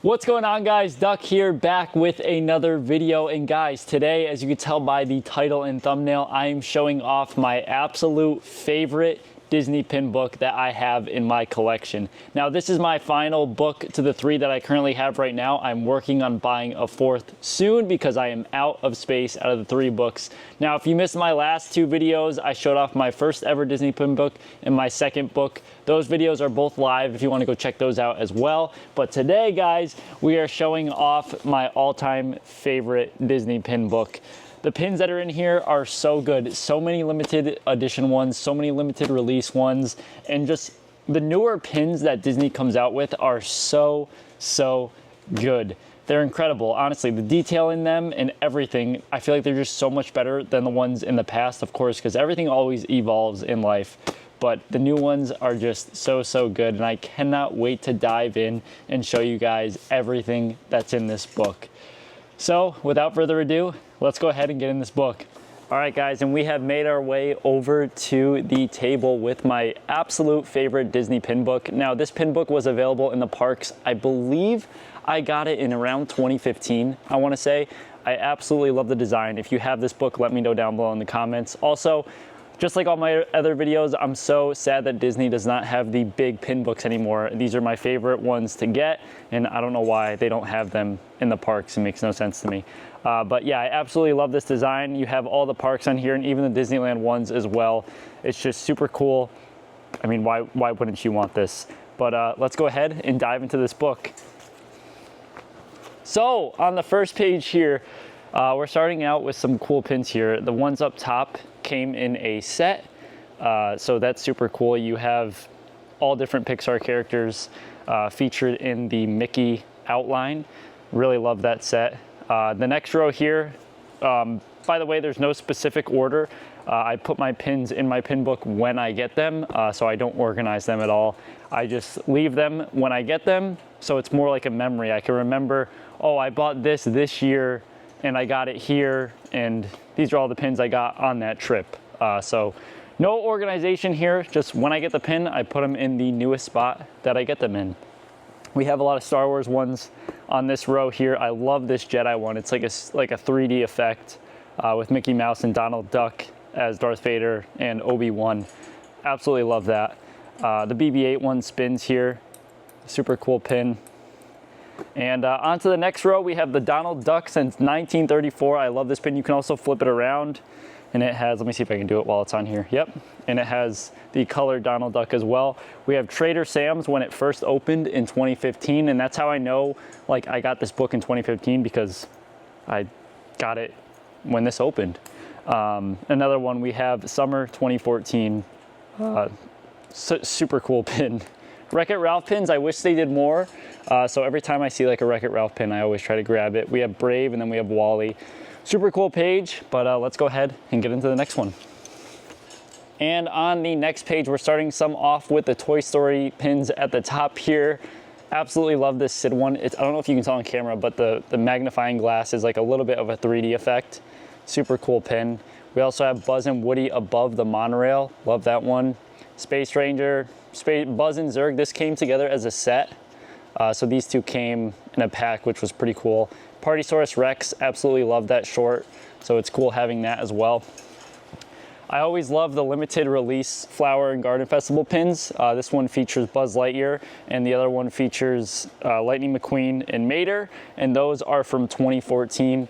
What's going on, guys? Duck here, back with another video. And guys, today, as you can tell by the title and thumbnail, I am showing off my absolute favorite Disney pin book that I have in my collection. Now, this is my final book to the 3 that I currently have right now. I'm working on buying a 4th soon because I am out of space out of the 3 books. Now, if you missed my last 2 videos, I showed off my first ever Disney pin book and my second book. Those videos are both live if you want to go check those out as well. But today, guys, we are showing off my all-time favorite Disney pin book. The pins that are in here are so good. So many limited edition ones, so many limited release ones, and just the newer pins that Disney comes out with are so good. They're incredible. Honestly, the detail in them and everything, I feel like they're just so much better than the ones in the past, of course, because everything always evolves in life. But the new ones are just so good, and I cannot wait to dive in and show you guys everything that's in this book. So without further ado, let's go ahead and get in this book. All right, guys, and we have made our way over to the table with my absolute favorite Disney pin book. Now, this pin book was available in the parks. I believe I got it in around 2015, I want to say. I absolutely love the design. If you have this book, let me know down below in the comments. Also, just like all my other videos, I'm so sad that Disney does not have the big pin books anymore. These are my favorite ones to get, and I don't know why they don't have them in the parks. It makes no sense to me. But yeah, I absolutely love this design. You have all the parks on here and even the Disneyland ones as well. It's just super cool. I mean, why wouldn't you want this? But let's go ahead and dive into this book. So on the first page here, we're starting out with some cool pins here. The ones up top came in a set, so that's super cool. You have all different Pixar characters featured in the Mickey outline. Really love that set. The next row here, by the way, there's no specific order. I put my pins in my pin book when I get them, so I don't organize them at all. I just leave them when I get them, so it's more like a memory. I can remember, oh, I bought this year, and I got it here, and these are all the pins I got on that trip. So no organization here, just when I get the pin, I put them in the newest spot that I get them in. We have a lot of Star Wars ones on this row here. I love this Jedi one. It's like a 3D effect with Mickey Mouse and Donald Duck as Darth Vader and Obi-Wan. Absolutely love that. The BB-8 one spins here. Super cool pin. And on to the next row, we have the Donald Duck since 1934. I love this pin. You can also flip it around, and it has, let me see if I can do it while it's on here. Yep, and it has the colored Donald Duck as well. We have Trader Sam's when it first opened in 2015, and that's how I know, like, I got this book in 2015 because I got it when this opened. Another one, we have Summer 2014. Super cool pin. Wreck-It Ralph pins, I wish they did more. So every time I see like a Wreck-It Ralph pin, I always try to grab it. We have Brave, and then we have Wally. Super cool page, but let's go ahead and get into the next one. And on the next page, we're starting some off with the Toy Story pins at the top here. Absolutely love this Sid one. I don't know if you can tell on camera, but the magnifying glass is like a little bit of a 3D effect. Super cool pin. We also have Buzz and Woody above the monorail. Love that one. Space Ranger, Buzz and Zurg, this came together as a set. So these two came in a pack, which was pretty cool. Partysaurus Rex, absolutely love that short. So it's cool having that as well. I always love the limited release Flower and Garden Festival pins. This one features Buzz Lightyear, and the other one features Lightning McQueen and Mater, and those are from 2014.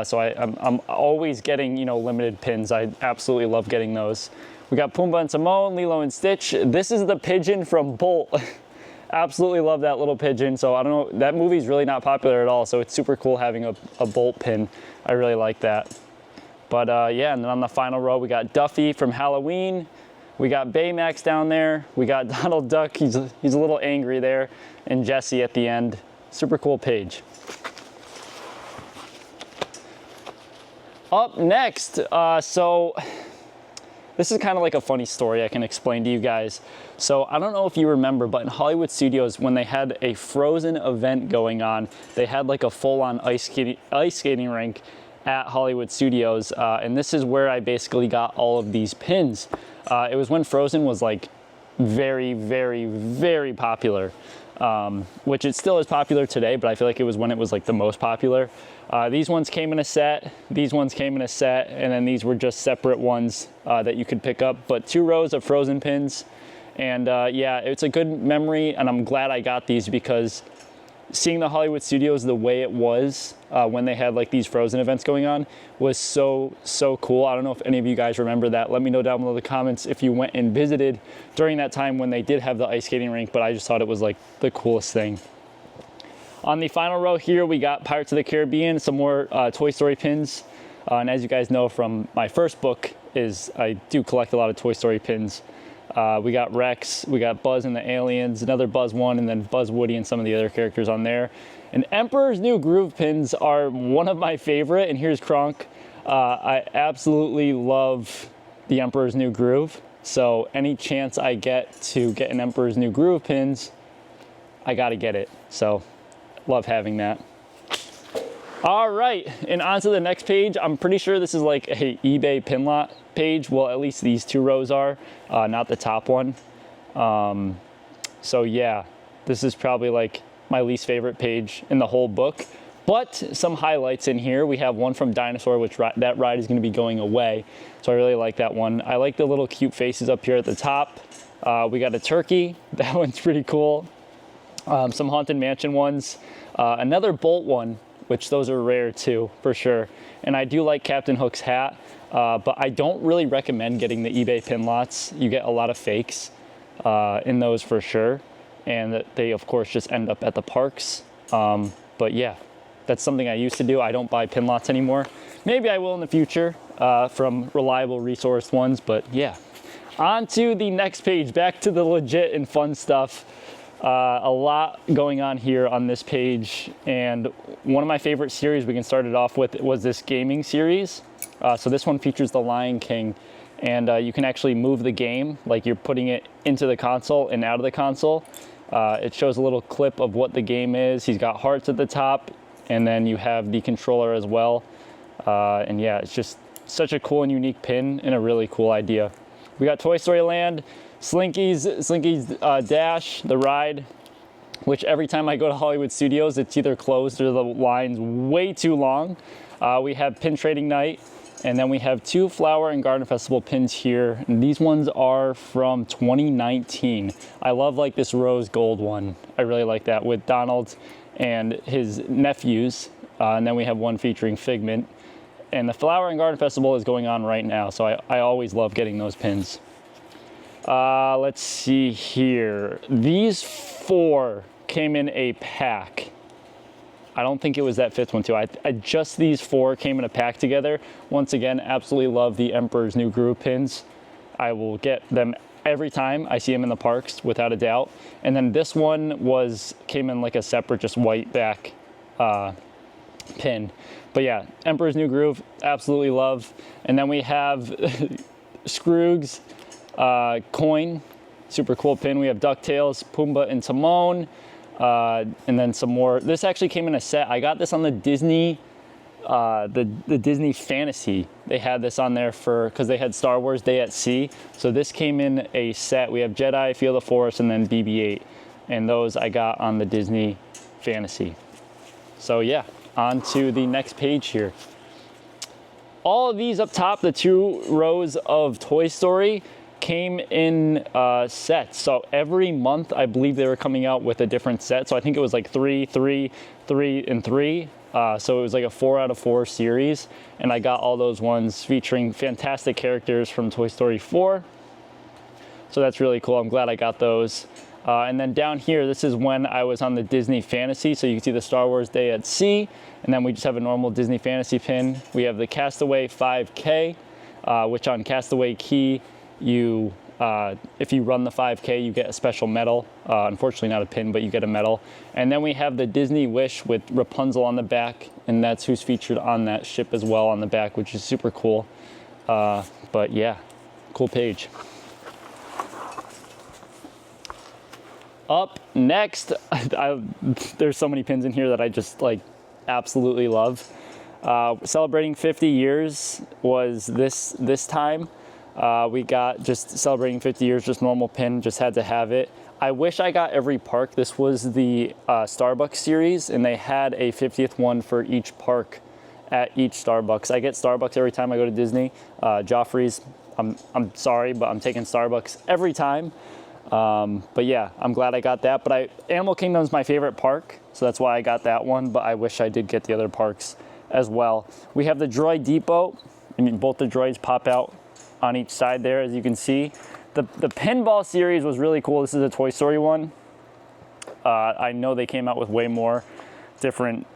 So I'm always getting, you know, limited pins. I absolutely love getting those. We got Pumbaa and Timon, Lilo and Stitch. This is the pigeon from Bolt. Absolutely love that little pigeon. So I don't know, that movie's really not popular at all. So it's super cool having a Bolt pin. I really like that. But yeah, and then on the final row, we got Duffy from Halloween. We got Baymax down there. We got Donald Duck, he's a little angry there. And Jesse at the end. Super cool page. Up next, so this is kind of like a funny story I can explain to you guys. So I don't know if you remember, but in Hollywood Studios, when they had a Frozen event going on, they had like a full-on ice skating rink at Hollywood Studios. And this is where I basically got all of these pins. It was when Frozen was like very popular. which it still is popular today, but I feel like it was when it was like the most popular. These ones came in a set, these ones came in a set, and then these were just separate ones that you could pick up, but 2 rows of Frozen pins. And yeah, it's a good memory, and I'm glad I got these because seeing the Hollywood Studios the way it was when they had like these Frozen events going on was so cool. I don't know if any of you guys remember that. Let me know down below in the comments if you went and visited during that time when they did have the ice skating rink, but I just thought it was like the coolest thing. On the final row here, we got Pirates of the Caribbean, some more Toy Story pins. And as you guys know from my first book I do collect a lot of Toy Story pins. We got Rex, we got Buzz and the Aliens, another Buzz one, and then Buzz, Woody, and some of the other characters on there. And Emperor's New Groove pins are one of my favorite, and here's Kronk. I absolutely love the Emperor's New Groove, so any chance I get to get an Emperor's New Groove pins, I gotta get it. So, love having that. All right, and on to the next page. I'm pretty sure this is like a eBay pin lot page. Well, at least these 2 rows are, not the top one. So yeah, this is probably like my least favorite page in the whole book. But some highlights in here. We have one from Dinosaur, which that ride is gonna be going away. So I really like that one. I like the little cute faces up here at the top. We got a turkey, that one's pretty cool. Some Haunted Mansion ones. Another Bolt one, which those are rare too, for sure. And I do like Captain Hook's hat, but I don't really recommend getting the eBay pin lots. You get a lot of fakes in those for sure. And they, of course, just end up at the parks. But yeah, that's something I used to do. I don't buy pin lots anymore. Maybe I will in the future from reliable resourced ones, but yeah. On to the next page, back to the legit and fun stuff. A lot going on here on this page, and one of my favorite series we can start it off with was this gaming series. So this one features the Lion King, and you can actually move the game, like you're putting it into the console and out of the console. It shows a little clip of what the game is. He's got hearts at the top, and then you have the controller as well. And yeah, it's just such a cool and unique pin and a really cool idea. We got Toy Story Land, Slinky's Dash, the ride, which every time I go to Hollywood Studios, it's either closed or the line's way too long. We have Pin Trading Night, and then we have 2 Flower and Garden Festival pins here. And these ones are from 2019. I love like this rose gold one. I really like that with Donald and his nephews. And then we have one featuring Figment. And the Flower and Garden Festival is going on right now, so I always love getting those pins. Let's see here. These 4 came in a pack. I don't think it was that 5th one too. Just these 4 came in a pack together. Once again, absolutely love the Emperor's New Groove pins. I will get them every time I see them in the parks, without a doubt. And then this one came in like a separate, just white back pin. But yeah, Emperor's New Groove, absolutely love. And then we have Scrooge's coin, super cool pin. We have DuckTales, Pumbaa and Timon, and then some more. This actually came in a set. I got this on the Disney, the Disney Fantasy. They had this on there because they had Star Wars Day at Sea. So this came in a set. We have Jedi, Feel the Force, and then BB-8. And those I got on the Disney Fantasy. So yeah, on to the next page here. All of these up top, the 2 rows of Toy Story, came in sets. So every month, I believe they were coming out with a different set. So I think it was like 3, 3, 3, and 3. So it was like a 4 out of 4 series. And I got all those ones featuring fantastic characters from Toy Story 4. So that's really cool. I'm glad I got those. And then down here, this is when I was on the Disney Fantasy. So you can see the Star Wars Day at Sea. And then we just have a normal Disney Fantasy pin. We have the Castaway 5K, which on Castaway Key, if you run the 5K, you get a special medal. Unfortunately not a pin, but you get a medal. And then we have the Disney Wish with Rapunzel on the back, and that's who's featured on that ship as well on the back, which is super cool. But yeah, cool page. Up next, there's so many pins in here that I just like absolutely love. Celebrating 50 years was this time. We got just celebrating 50 years, just normal pin, just had to have it. I wish I got every park. This was the Starbucks series, and they had a 50th one for each park at each Starbucks. I get Starbucks every time I go to Disney. Joffrey's, I'm sorry, but I'm taking Starbucks every time. But yeah, I'm glad I got that. But Animal Kingdom is my favorite park, so that's why I got that one. But I wish I did get the other parks as well. We have the Droid Depot. I mean, both the droids pop out on each side there, as you can see. The pinball series was really cool. This is a Toy Story one. I know they came out with way more different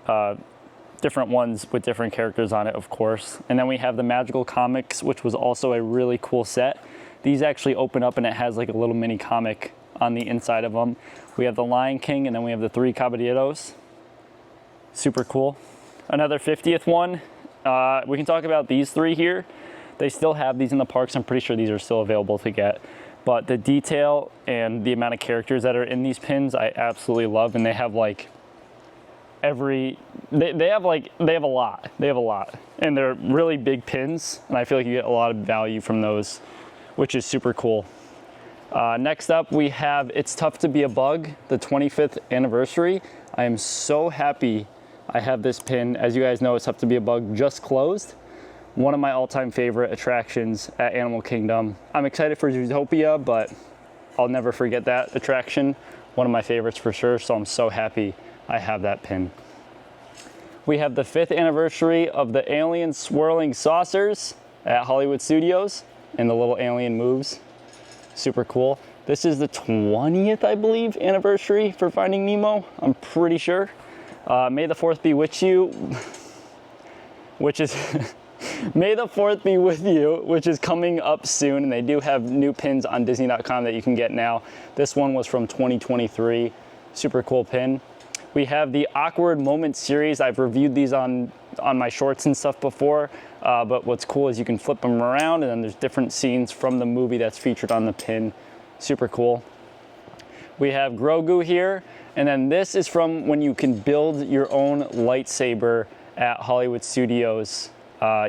ones with different characters on it, of course. And then we have the Magical Comics, which was also a really cool set. These actually open up and it has like a little mini comic on the inside of them. We have the Lion King, and then we have the Three Caballeros. Super cool. Another 50th one. We can talk about these three here. They still have these in the parks. I'm pretty sure these are still available to get. But the detail and the amount of characters that are in these pins, I absolutely love. And they have like they have a lot. They have a lot. And they're really big pins. And I feel like you get a lot of value from those, which is super cool. Next up, we have It's Tough to Be a Bug, the 25th anniversary. I am so happy I have this pin. As you guys know, It's Tough to Be a Bug just closed. One of my all-time favorite attractions at Animal Kingdom. I'm excited for Zootopia, but I'll never forget that attraction. One of my favorites for sure, so I'm so happy I have that pin. We have the 5th anniversary of the Alien Swirling Saucers at Hollywood Studios, and the little alien moves. Super cool. This is the 20th, I believe, anniversary for Finding Nemo. I'm pretty sure. May the 4th be with you, which is May the 4th be with you, which is coming up soon, and they do have new pins on Disney.com that you can get now. This one was from 2023. Super cool pin. We have the Awkward Moments series. I've reviewed these on my shorts and stuff before, but what's cool is you can flip them around, and then there's different scenes from the movie that's featured on the pin. Super cool. We have Grogu here, and then this is from when you can build your own lightsaber at Hollywood Studios.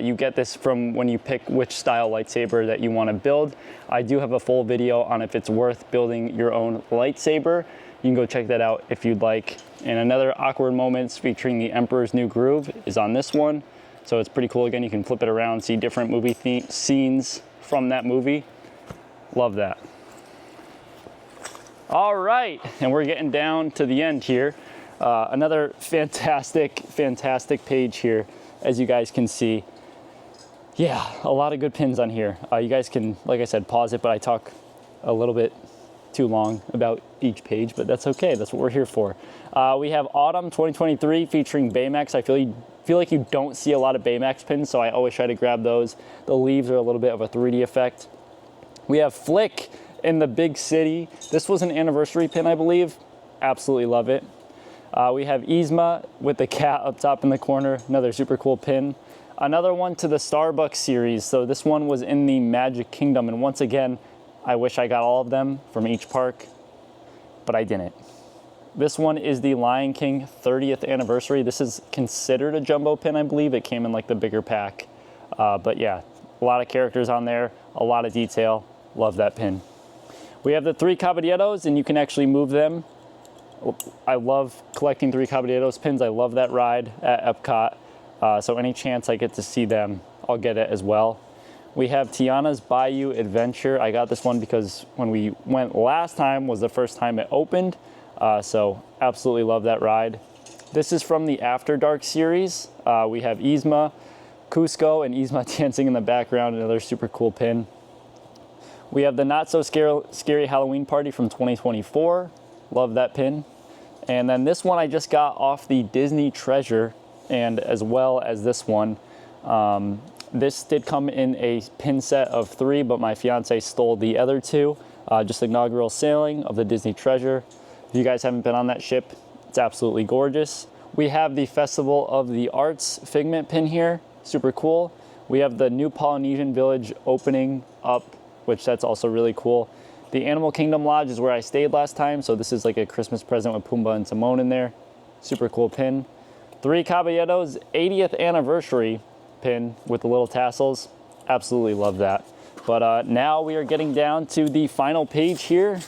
You get this from when you pick which style lightsaber that you want to build. I do have a full video on if it's worth building your own lightsaber. You can go check that out if you'd like. And another Awkward Moments featuring the Emperor's New Groove is on this one. So it's pretty cool. Again, you can flip it around, see different movie scenes from that movie. Love that. All right, and we're getting down to the end here. Another fantastic page here, as you guys can see. Yeah, a lot of good pins on here. You guys can, like I said, pause it, but I talk a little bit too long about each page, but that's okay. That's what we're here for. We have Autumn 2023 featuring Baymax. I feel like you don't see a lot of Baymax pins, so I always try to grab those. The leaves are a little bit of a 3D effect. We have Flick in the Big City. This was an anniversary pin, I believe. Absolutely love it. We have Yzma with the cat up top in the corner. Another super cool pin. Another one to the Starbucks series. So this one was in the Magic Kingdom. And once again, I wish I got all of them from each park, but I didn't. This one is the Lion King 30th anniversary. This is considered a jumbo pin, I believe. It came in like the bigger pack. But yeah, a lot of characters on there, a lot of detail. Love that pin. We have the Three Caballeros, and you can actually move them. I love collecting Three Caballeros pins. I love that ride at Epcot. So any chance I get to see them, I'll get it as well. We have Tiana's Bayou Adventure. I got this one because when we went last time was the first time it opened. So absolutely love that ride. This is from the After Dark series. We have Yzma, Cusco, and Yzma dancing in the background. Another super cool pin. We have the Not So Scary Halloween Party from 2024. Love that pin. And then this one I just got off the Disney Treasure, and as well as this one. This did come in a pin set of 3, but my fiance stole the other 2. Just inaugural sailing of the Disney Treasure. If you guys haven't been on that ship, it's absolutely gorgeous. We have the Festival of the Arts Figment pin here. Super cool. We have the new Polynesian Village opening up, which that's also really cool. The Animal Kingdom Lodge is where I stayed last time, so this is like a Christmas present with Pumbaa and Timon in there. Super cool pin. Three Caballeros 80th anniversary pin with the little tassels. Absolutely love that. But now we are getting down to the final page here.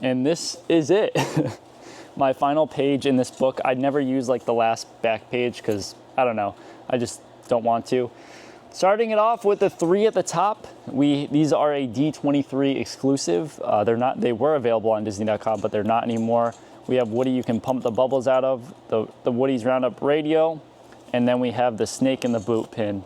And this is it. My final page in this book. I'd never use like the last back page because I don't know, I just don't want to. Starting it off with the 3 at the top, these are a D23 exclusive. They were available on Disney.com, but they're not anymore. We have Woody you can pump the bubbles out of, the Woody's Roundup radio, and then we have the Snake in the Boot pin.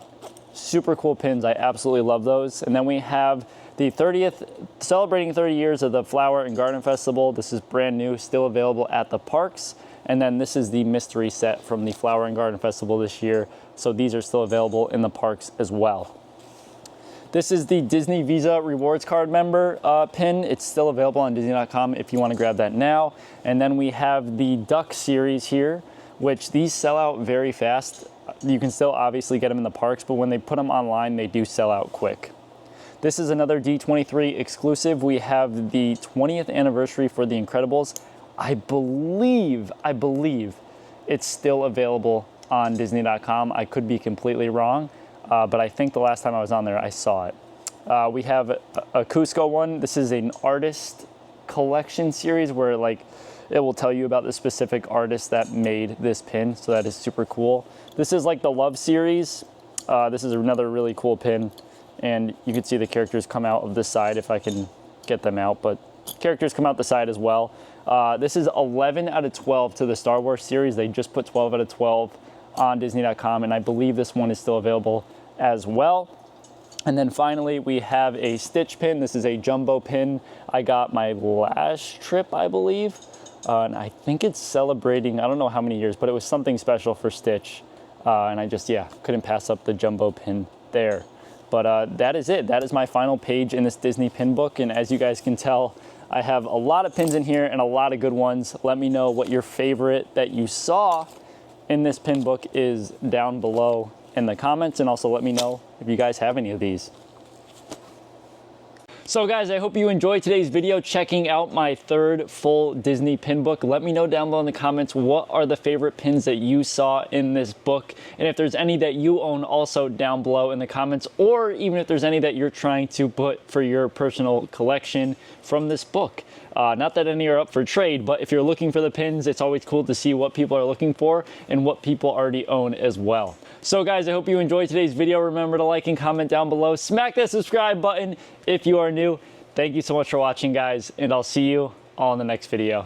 Super cool pins, I absolutely love those. And then we have the 30th, celebrating 30 years of the Flower and Garden Festival. This is brand new, still available at the parks. And then this is the mystery set from the Flower and Garden Festival this year. So these are still available in the parks as well. This is the Disney Visa Rewards Card member pin. It's still available on Disney.com if you want to grab that now. And then we have the Duck series here, which these sell out very fast. You can still obviously get them in the parks, but when they put them online, they do sell out quick. This is another D23 exclusive. We have the 20th anniversary for The Incredibles. I believe it's still available on Disney.com. I could be completely wrong, but I think the last time I was on there, I saw it. We have a Cusco one. This is an artist collection series where like it will tell you about the specific artist that made this pin, so that is super cool. This is like the Love series. This is another really cool pin, and you can see the characters come out of the side if I can get them out, but characters come out the side as well. This is 11 out of 12 to the Star Wars series. They just put 12 out of 12 on Disney.com, and I believe this one is still available as well. And then finally, we have a Stitch pin. This is a jumbo pin. I got my last trip, I believe, and I think it's celebrating, I don't know how many years, but it was something special for Stitch, and I just, yeah, couldn't pass up the jumbo pin there. But that is it. That is my final page in this Disney pin book, and as you guys can tell, I have a lot of pins in here and a lot of good ones. Let me know what your favorite that you saw in this pin book is down below in the comments, and also let me know if you guys have any of these. So guys, I hope you enjoyed today's video checking out my 3rd full Disney pin book. Let me know down below in the comments what are the favorite pins that you saw in this book, and if there's any that you own also down below in the comments, or even if there's any that you're trying to put for your personal collection from this book. Not that any are up for trade, but if you're looking for the pins, it's always cool to see what people are looking for and what people already own as well. So guys, I hope you enjoyed today's video. Remember to like and comment down below. Smack that subscribe button if you are new. Thank you so much for watching, guys, and I'll see you all in the next video.